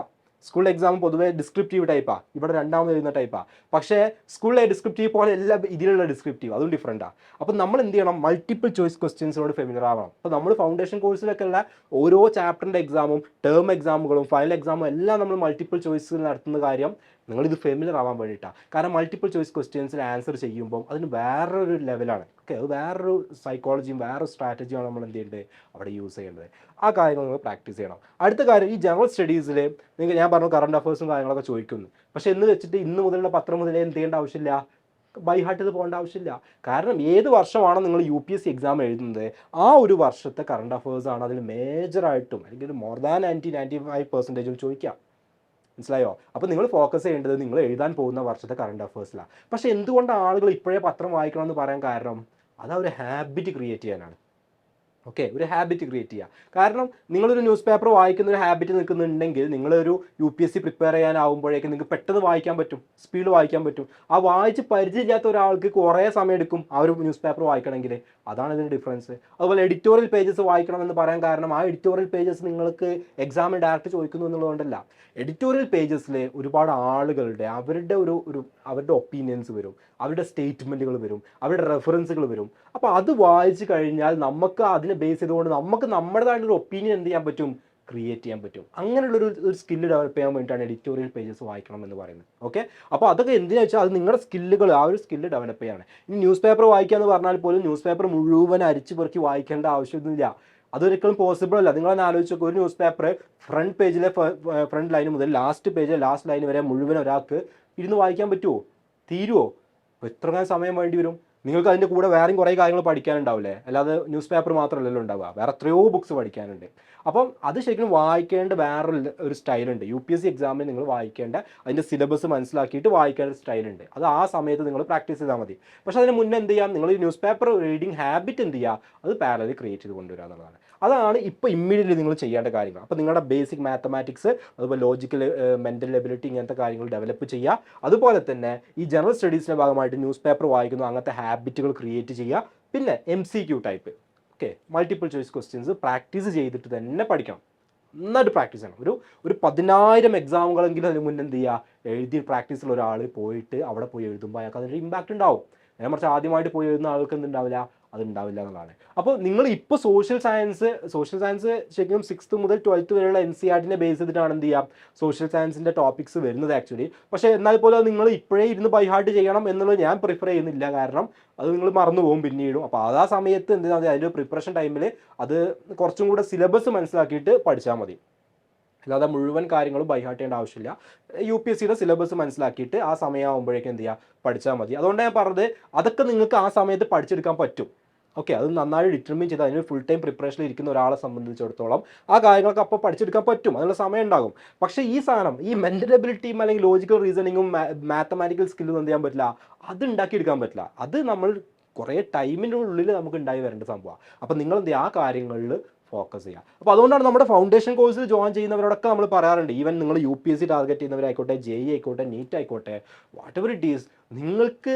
സ്കൂൾ എക്സാം പൊതുവേ ഡിസ്ക്രിപ്റ്റീവ് ടൈപ്പാണ്, ഇവിടെ രണ്ടാമത് എഴുതുന്ന ടൈപ്പാണ്. പക്ഷേ സ്കൂളിലെ ഡിസ്ക്രിപ്റ്റീവ് പോലെ എല്ലാം ഇതിലുള്ള ഡിസ്ക്രിപ്റ്റീവ്, അതും ഡിഫറൻറ്റാണ്. അപ്പോൾ നമ്മൾ എന്ത് ചെയ്യണം, മൾട്ടിപ്പിൾ ചോയ്സ് ക്വസ്റ്റ്യൻസിനോട് ഫെമിലർ ആവണം. അപ്പോൾ നമ്മൾ ഫൗണ്ടേഷൻ കോഴ്സിലൊക്കെ ഉള്ള ഓരോ ചാപ്റ്ററിൻ്റെ എക്സാമും, ടേം എക്സാമുകളും, ഫൈനൽ എക്സാമും എല്ലാം നമ്മൾ മൾട്ടിപ്പിൾ ചോയ്സ് നടത്തുന്ന കാര്യം നിങ്ങളിത് ഫെമിലർ ആവാൻ വേണ്ടിയിട്ടാണ്. കാരണം മൾട്ടിപ്പിൾ ചോയ്സ് ക്വസ്റ്റ്യൻസിന് ആൻസർ ചെയ്യുമ്പോൾ അതിന് വേറൊരു ലെവലാണ്. ഓക്കെ, അത് വേറൊരു സൈക്കോളജിയും വേറൊരു സ്ട്രാറ്റജിയാണ് നമ്മൾ എന്ത് ചെയ്യേണ്ടത് അവിടെ യൂസ് ചെയ്യേണ്ടത്. ആ കാര്യങ്ങൾ നിങ്ങൾ പ്രാക്ടീസ് ചെയ്യണം. അടുത്ത കാര്യം, ഈ ജനറൽ സ്റ്റഡീസിൽ ഞാൻ പറഞ്ഞു കറണ്ട് അഫയേഴ്സും കാര്യങ്ങളൊക്കെ ചോദിക്കുന്നു. പക്ഷേ എന്ന് വെച്ചിട്ട് ഇന്ന് മുതലുള്ള പത്രം മുതലേ എന്ത് ചെയ്യേണ്ട ആവശ്യമില്ല, ബൈ ഹാർട്ട് ചെയ്ത് പോകേണ്ട ആവശ്യമില്ല. കാരണം ഏത് വർഷമാണോ നിങ്ങൾ UPSC എക്സാം എഴുതുന്നത് ആ ഒരു വർഷത്തെ കറണ്ട് അഫയേഴ്സ് ആണ് അതിൽ മേജറായിട്ടും അല്ലെങ്കിൽ മോർ ദാൻ 95% ചോദിക്കാം. മനസ്സിലായോ? അപ്പോൾ നിങ്ങൾ ഫോക്കസ് ചെയ്യേണ്ടത് നിങ്ങൾ എഴുതാൻ പോകുന്ന വർഷത്തെ കറണ്ട് അഫയേഴ്സിലാണ്. പക്ഷേ എന്തുകൊണ്ടാണ് ആളുകൾ ഇപ്പോഴേ പത്രം വായിക്കണം എന്ന് പറയാൻ കാരണം, അതാ ഒരു ഹാബിറ്റ് ക്രിയേറ്റ് ചെയ്യാനാണ്. ഓക്കെ, ഒരു ഹാബിറ്റ് ക്രിയേറ്റ് ചെയ്യുക. കാരണം നിങ്ങളൊരു ന്യൂസ് പേപ്പർ വായിക്കുന്ന ഒരു ഹാബിറ്റ് നിൽക്കുന്നുണ്ടെങ്കിൽ നിങ്ങളൊരു UPSC പ്രിപ്പയർ ചെയ്യാനാവുമ്പോഴേക്കും നിങ്ങൾക്ക് പെട്ടെന്ന് വായിക്കാൻ പറ്റും, സ്പീഡ് വായിക്കാൻ പറ്റും. ആ വായിച്ച് പരിചയമില്ലാത്ത ഒരാൾക്ക് കുറേ സമയം എടുക്കും ആ ഒരു ന്യൂസ് പേപ്പർ വായിക്കണമെങ്കിൽ. അതാണ് ഇതിൻ്റെ ഡിഫറൻസ്. അതുപോലെ എഡിറ്റോറിയൽ പേജസ് വായിക്കണം എന്ന് പറയാൻ കാരണം ആ എഡിറ്റോറിയൽ പേജസ് നിങ്ങൾക്ക് എക്സാമിന് ഡയറക്റ്റ് ചോദിക്കുന്നു എന്നുള്ളതുകൊണ്ടല്ല. എഡിറ്റോറിയൽ പേജസിൽ ഒരുപാട് ആളുകളുടെ അവരുടെ ഒപ്പീനിയൻസ് വരും, അവരുടെ സ്റ്റേറ്റ്മെൻറ്റുകൾ വരും, അവരുടെ റെഫറൻസുകൾ വരും. അപ്പോൾ അത് വായിച്ചു കഴിഞ്ഞാൽ നമുക്ക് അതിനെ ബേസ് ചെയ്തുകൊണ്ട് നമുക്ക് നമ്മുടേതായിട്ടൊരു ഒപ്പീനിയൻ എന്ത് ചെയ്യാൻ പറ്റും, ക്രിയേറ്റ് ചെയ്യാൻ പറ്റും. അങ്ങനെയുള്ളൊരു സ്കില്ല് ഡെവലപ്പ് ചെയ്യാൻ വേണ്ടിയിട്ടാണ് എഡിറ്റോറിയൽ പേജസ് വായിക്കണം എന്ന് പറയുന്നത്. ഓക്കെ, അപ്പോൾ അതൊക്കെ എന്തിനാ വെച്ചാൽ അത് നിങ്ങളുടെ സ്കില്ലുകൾ, ആ ഒരു സ്കില്ല് ഡെവലപ്പ് ചെയ്യാണ്. ഇനി ന്യൂസ് പേപ്പർ വായിക്കുക എന്ന് പറഞ്ഞാൽ പോലും ന്യൂസ് പേപ്പർ മുഴുവൻ അരിച്ചു പെറുക്കി വായിക്കേണ്ട ആവശ്യമൊന്നുമില്ല. അതൊരിക്കലും പോസിബിൾ അല്ല. നിങ്ങളൊന്ന് ആലോചിച്ച് നോക്കുക, ഒരു ന്യൂസ് പേപ്പർ ഫ്രണ്ട് പേജിലെ ഫ്രണ്ട് ലൈൻ മുതൽ ലാസ്റ്റ് ലൈൻ വരെ മുഴുവൻ ഒരാൾക്ക് ഇരുന്ന് വായിക്കാൻ പറ്റുമോ? തീരുമോ? എത്ര സമയം വേണ്ടി വരും? നിങ്ങൾക്ക് അതിൻ്റെ കൂടെ വേറെയും കുറേ കാര്യങ്ങൾ പഠിക്കാനുണ്ടാവില്ലേ? അല്ലാതെ ന്യൂസ് പേപ്പർ മാത്രമല്ലല്ലോ ഉണ്ടാവുക, വേറെ എത്രയോ ബുക്സ് പഠിക്കാനുണ്ട്. അപ്പം അത് ശരിക്കും വായിക്കേണ്ട വേറൊരു സ്റ്റൈലുണ്ട്. UPSC എക്സാമിന് നിങ്ങൾ വായിക്കേണ്ട അതിൻ്റെ സിലബസ് മനസ്സിലാക്കിയിട്ട് വായിക്കേണ്ട ഒരു സ്റ്റൈലുണ്ട്. അത് ആ സമയത്ത് നിങ്ങൾ പ്രാക്ടീസ് ചെയ്താൽ മതി. പക്ഷേ അതിന് മുന്നേ എന്ത് ചെയ്യാം, നിങ്ങൾ ഈ ന്യൂസ് പേപ്പർ റീഡിങ് ഹാബിറ്റ് എന്ത് ചെയ്യുക, അത് പാരലൽ ക്രിയേറ്റ് ചെയ്ത് കൊണ്ടുവരിക എന്നുള്ളതാണ്. അതാണ് ഇപ്പോൾ ഇമ്മീഡിയറ്റ്ലി നിങ്ങൾ ചെയ്യേണ്ട കാര്യങ്ങൾ. അപ്പോൾ നിങ്ങളുടെ ബേസിക് മാത്തമാറ്റിക്സ്, അതുപോലെ ലോജിക്കൽ, മെൻ്റൽ എബിലിറ്റി, ഇങ്ങനത്തെ കാര്യങ്ങൾ ഡെവലപ്പ് ചെയ്യുക. അതുപോലെ തന്നെ ഈ ജനറൽ സ്റ്റഡീസിൻ്റെ ഭാഗമായിട്ട് ന്യൂസ് പേപ്പർ വായിക്കുന്നു, അങ്ങനത്തെ ഹാബിറ്റുകൾ ക്രിയേറ്റ് ചെയ്യുക. പിന്നെ MCQ type, okay, multiple choice questions practice ചെയ്തിട്ട് തന്നെ പഠിക്കണം. നന്നായിട്ട് പ്രാക്ടീസ് ചെയ്യണം. ഒരു 10,000 എക്സാമുകളെങ്കിലും അതിന് മുന്നേ എന്ത് ചെയ്യുക, എഴുതി പ്രാക്ടീസുള്ള ഒരാൾ പോയിട്ട് അവിടെ പോയി എഴുതുമ്പോൾ അയാൾക്ക് അതിൻ്റെ ഇമ്പാക്റ്റ് ഉണ്ടാവും. നേരെ മറിച്ച് ആദ്യമായിട്ട് പോയി എഴുതുന്ന ആൾക്ക് എന്തുണ്ടാവില്ല, അതുണ്ടാവില്ല എന്നുള്ളതാണ്. അപ്പോൾ നിങ്ങൾ ഇപ്പോൾ സോഷ്യൽ സയൻസ് ശരിക്കും 6th മുതൽ 12th വരെയുള്ള NCERT ബേസ് ചെയ്തിട്ടാണ് എന്ത് ചെയ്യാം, സോഷ്യൽ സയൻസിൻ്റെ ടോപ്പിക്സ് വരുന്നത് ആക്ച്വലി. പക്ഷേ എന്നാൽ പോലും നിങ്ങൾ ഇപ്പോഴേ ഇരുന്ന് ബൈ ഹാർട്ട് ചെയ്യണം എന്നുള്ളത് ഞാൻ പ്രിഫർ ചെയ്യുന്നില്ല. കാരണം അത് നിങ്ങൾ മറന്നു പോകും പിന്നീടും. അപ്പോൾ ആ സമയത്ത് എന്ത് ചെയ്താൽ മതി, അതിൻ്റെ പ്രിപ്പറേഷൻ ടൈമിൽ അത് കുറച്ചും കൂടെ സിലബസ് മനസ്സിലാക്കിയിട്ട് പഠിച്ചാൽ മതി. അല്ലാതെ മുഴുവൻ കാര്യങ്ങളും ബൈ ഹാർട്ട് ചെയ്യേണ്ട ആവശ്യമില്ല. UPSCയുടെ സിലബസ് മനസ്സിലാക്കിയിട്ട് ആ സമയമാകുമ്പോഴേക്കും എന്ത് ചെയ്യുക, പഠിച്ചാൽ മതി. അതുകൊണ്ട് ഞാൻ പറഞ്ഞത് അതൊക്കെ നിങ്ങൾക്ക് ആ സമയത്ത് പഠിച്ചെടുക്കാൻ പറ്റും. ഓക്കെ, അത് നന്നായി ഡിറ്റർമിൻ ചെയ്ത് അതിന് ഫുൾ ടൈം പ്രിപ്പറേഷനിൽ ഇരിക്കുന്ന ഒരാളെ സംബന്ധിച്ചിടത്തോളം ആ കാര്യങ്ങളൊക്കെ അപ്പോൾ പഠിച്ചെടുക്കാൻ പറ്റും, അതിനുള്ള സമയം ഉണ്ടാകും. പക്ഷേ ഈ സാധനം, ഈ മെൻ്റൽ എബിലിറ്റിയും അല്ലെങ്കിൽ ലോജിക്കൽ റീസണിങ്ങും മാത്തമാറ്റിക്കൽ സ്കില്ലും എന്ത് ചെയ്യാൻ പറ്റില്ല, അത് ഉണ്ടാക്കിയെടുക്കാൻ പറ്റില്ല. അത് നമ്മൾ കുറേ ടൈമിൻ്റെ ഉള്ളിൽ നമുക്ക് ഉണ്ടായി വരേണ്ട സംഭവമാണ്. അപ്പോൾ നിങ്ങൾ എന്ത് ചെയ്യുക, ആ കാര്യങ്ങളിൽ ഫോക്കസ് ചെയ്യുക. അപ്പോൾ അതുകൊണ്ടാണ് നമ്മുടെ ഫൗണ്ടേഷൻ കോഴ്സിൽ ജോയിൻ ചെയ്യുന്നവരോടൊക്കെ നമ്മൾ പറയാറുണ്ട്, ഈവൻ നിങ്ങൾ UPSC ടാർഗറ്റ് ചെയ്യുന്നവരായിക്കോട്ടെ, JEE ആയിക്കോട്ടെ, NEET ആയിക്കോട്ടെ, വാട്ട് എവർ ഇറ്റ് ഈസ്, നിങ്ങൾക്ക്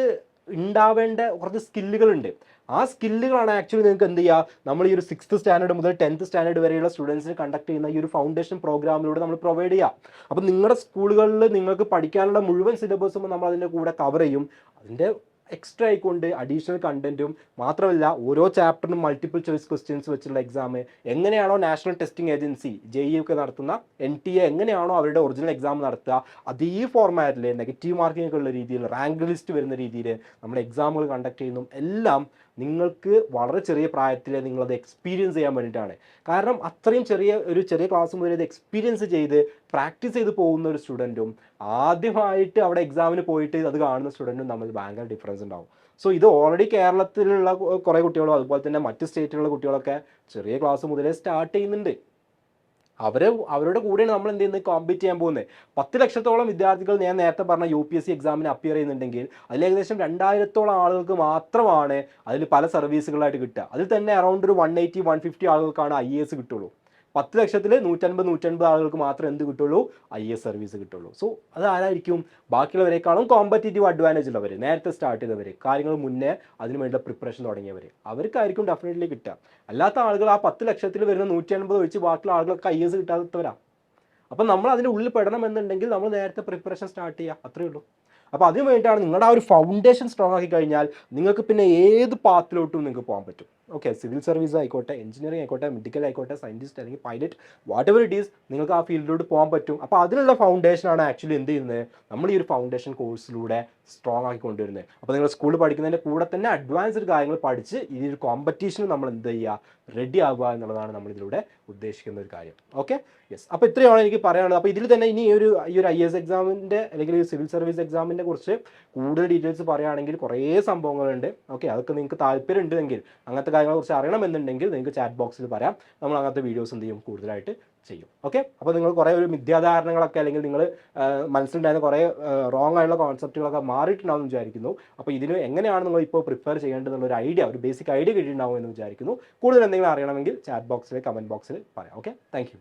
ഉണ്ടാവേണ്ട കുറച്ച് സ്കില്ലുകളുണ്ട്. ആ സ്കില്ലുകളാണ് ആക്ച്വലി നിങ്ങൾക്ക് എന്ത് ചെയ്യുക, നമ്മൾ ഈ ഒരു 6th സ്റ്റാൻഡേർഡ് മുതൽ 10th സ്റ്റാൻഡേർഡ് വരെയുള്ള സ്റ്റുഡൻസിന് കണ്ടക്ട് ചെയ്യുന്ന ഈ ഒരു ഫൗണ്ടേഷൻ പ്രോഗ്രാമിലൂടെ നമ്മൾ പ്രൊവൈഡ് ചെയ്യുക. അപ്പോൾ നിങ്ങളുടെ സ്കൂളുകളിൽ നിങ്ങൾക്ക് പഠിക്കാനുള്ള മുഴുവൻ സിലബസും നമ്മൾ അതിൻ്റെ കൂടെ കവർ ചെയ്യും. അതിൻ്റെ എക്സ്ട്രാ ആയിക്കൊണ്ട് അഡീഷണൽ കണ്ടന്റും മാത്രമല്ല, ഓരോ ചാപ്റ്ററിനും മൾട്ടിപ്പിൾ ചോയ്സ് ക്വസ്റ്റ്യൻസ് വെച്ചുള്ള എക്സാം എങ്ങനെയാണോ നാഷണൽ ടെസ്റ്റിംഗ് ഏജൻസി JEE ഒക്കെ നടത്തുന്ന NTA എങ്ങനെയാണോ അവരുടെ ഒറിജിനൽ എക്സാം നടത്തുക, അതേ ഫോർമാറ്റിൽ നെഗറ്റീവ് മാർക്കിംഗ് ഒക്കെ ഉള്ള രീതിയിൽ, റാങ്ക് ലിസ്റ്റ് വരുന്ന രീതിയിൽ നമ്മൾ എക്സാമുകൾ കണ്ടക്ട് ചെയ്യുന്നു. എല്ലാം നിങ്ങൾക്ക് വളരെ ചെറിയ പ്രായത്തിൽ നിങ്ങളത് എക്സ്പീരിയൻസ് ചെയ്യാൻ വേണ്ടിയിട്ടാണ്. കാരണം അത്രയും ചെറിയ ക്ലാസ് മുതൽ ഇത് എക്സ്പീരിയൻസ് ചെയ്ത് പ്രാക്ടീസ് ചെയ്ത് പോകുന്ന ഒരു സ്റ്റുഡൻറ്റും ആദ്യമായിട്ട് അവിടെ എക്സാമിന് പോയിട്ട് അത് കാണുന്ന സ്റ്റുഡൻറ്റും തമ്മിൽ ഭയങ്കര ഡിഫറൻസ് ഉണ്ടാവും. സോ ഇത് ഓൾറെഡി കേരളത്തിലുള്ള കുറേ കുട്ടികളും അതുപോലെ തന്നെ മറ്റ് സ്റ്റേറ്റുകളിലെ കുട്ടികളൊക്കെ ചെറിയ ക്ലാസ് മുതലേ സ്റ്റാർട്ട് ചെയ്യുന്നുണ്ട്. അവരുടെ കൂടെയാണ് നമ്മൾ എന്ത് ചെയ്യുന്നത്, കോമ്പീറ്റ് ചെയ്യാൻ പോകുന്നത്. 10 ലക്ഷത്തോളം വിദ്യാർത്ഥികൾ ഞാൻ നേരത്തെ പറഞ്ഞ UPSC എക്സാമിന് അപ്പിയർ ചെയ്യുന്നുണ്ടെങ്കിൽ അതിൽ ഏകദേശം 2000-ഓളം ആളുകൾക്ക് മാത്രമാണ് അതിൽ പല സർവീസുകളായിട്ട് കിട്ടുക. അതിൽ തന്നെ അറൗണ്ട് ഒരു 180-150 ആളുകൾക്കാണ് IAS കിട്ടുള്ളൂ. 10 ലക്ഷത്തിൽ 150 ആളുകൾക്ക് മാത്രമേ എന്ത് കിട്ടുള്ളൂ, IAS സർവീസ് കിട്ടുള്ളൂ. സോ അത് ആരായിരിക്കും, ബാക്കിയുള്ളവരെക്കാളും കോമ്പറ്റീറ്റീവ് അഡ്വാൻറ്റേജ് ഉള്ളവർ, നേരത്തെ സ്റ്റാർട്ട് ചെയ്തവർ, കാര്യങ്ങൾ മുന്നേ അതിന് വേണ്ട പ്രിപ്പറേഷൻ തുടങ്ങിയവർ, അവർക്കായിരിക്കും ഡെഫിനറ്റ്ലി കിട്ടുക. അല്ലാത്ത ആളുകൾ ആ 10 ലക്ഷത്തിൽ വരുന്ന 150 ഒഴിച്ച് ബാക്കിയുള്ള ആളുകൾക്ക് IAS കിട്ടാത്തവരാ. അപ്പം നമ്മൾ അതിൻ്റെ ഉള്ളിൽ പെടണമെന്നുണ്ടെങ്കിൽ നമ്മൾ നേരത്തെ പ്രിപ്പറേഷൻ സ്റ്റാർട്ട് ചെയ്യുക, അത്രയേ ഉള്ളൂ. അപ്പോൾ അതിന് വേണ്ടിയിട്ടാണ് നിങ്ങളുടെ ആ ഒരു ഫൗണ്ടേഷൻ സ്ട്രോങ് ആക്കി കഴിഞ്ഞാൽ നിങ്ങൾക്ക് പിന്നെ ഏത് പാത്തിലോട്ടും നിങ്ങൾക്ക് പോകാൻ പറ്റും. ഓക്കെ, സിവിൽ സർവീസ് ആയിക്കോട്ടെ, എഞ്ചിനീയറിംഗ് ആയിക്കോട്ടെ, മെഡിക്കൽ ആയിക്കോട്ടെ, സയൻറ്റിസ്റ്റ് അല്ലെങ്കിൽ pilot, what ever it is, നിങ്ങൾക്ക് ആ ഫീൽഡിലോട്ട് പോകാൻ പറ്റും. അപ്പോൾ അതിനുള്ള ഫൗണ്ടേഷനാണ് ആക്ച്വലി എന്ത് ചെയ്യുന്നത്, നമ്മൾ ഈ ഒരു ഫൗണ്ടേഷൻ കോഴ്സിലൂടെ സ്ട്രോങ് ആക്കി കൊണ്ടുവരുന്നത്. അപ്പോൾ നിങ്ങൾ സ്കൂളിൽ പഠിക്കുന്നതിൻ്റെ കൂടെ തന്നെ അഡ്വാൻസ്ഡ് കാര്യങ്ങൾ പഠിച്ച് ഈ ഒരു കോമ്പറ്റീഷന് നമ്മൾ എന്ത് ചെയ്യുക, റെഡി ആവുക എന്നുള്ളതാണ് നമ്മൾ ഇതിലൂടെ ഉദ്ദേശിക്കുന്ന ഒരു കാര്യം. Okay, yes. അപ്പോൾ ഇത്രയാണ് എനിക്ക് പറയാനുള്ളത്. അപ്പോൾ ഇതിൽ തന്നെ ഇനി ഈ ഒരു IAS എക്സാമിൻ്റെ അല്ലെങ്കിൽ സിവിൽ സർവീസ് എക്സാമിനെ കുറിച്ച് കൂടുതൽ ഡീറ്റെയിൽസ് പറയുകയാണെങ്കിൽ കുറേ സംഭവങ്ങളുണ്ട്. ഓക്കെ, അതൊക്കെ നിങ്ങൾക്ക് താല്പര്യം ഉണ്ടെങ്കിൽ, അങ്ങനത്തെ കാര്യങ്ങളെക്കുറിച്ച് അറിയണമെന്നുണ്ടെങ്കിൽ നിങ്ങൾക്ക് ചാറ്റ് ബോക്സിൽ പറയാം. നമ്മൾ അങ്ങനത്തെ വീഡിയോസ് എന്ത് ചെയ്യും, കൂടുതലായിട്ട് ചെയ്യും. ഓക്കെ, അപ്പോൾ നിങ്ങൾ കുറേ ഒരു മിഥ്യാധാരണകളൊക്കെ അല്ലെങ്കിൽ നിങ്ങൾ മനസ്സിലുണ്ടായിരുന്ന കുറേ റോങ് ആയിട്ടുള്ള കോൺസെപ്റ്റുകളൊക്കെ മാറിയിട്ടുണ്ടാവും എന്ന് വിചാരിക്കുന്നു. അപ്പോൾ ഇതിന് എങ്ങനെയാണ് നിങ്ങൾ ഇപ്പോൾ പ്രിപ്പയർ ചെയ്യേണ്ടതെന്നുള്ളൊരു ഐഡിയ, ഒരു ബേസിക് ഐഡിയ കിട്ടിയിട്ടുണ്ടാവും എന്ന് വിചാരിക്കുന്നു. കൂടുതൽ എന്തെങ്കിലും അറിയണമെങ്കിൽ ചാറ്റ് ബോക്സിൽ, കമൻറ്റ് ബോക്സിൽ പറയാം. Okay, thank you.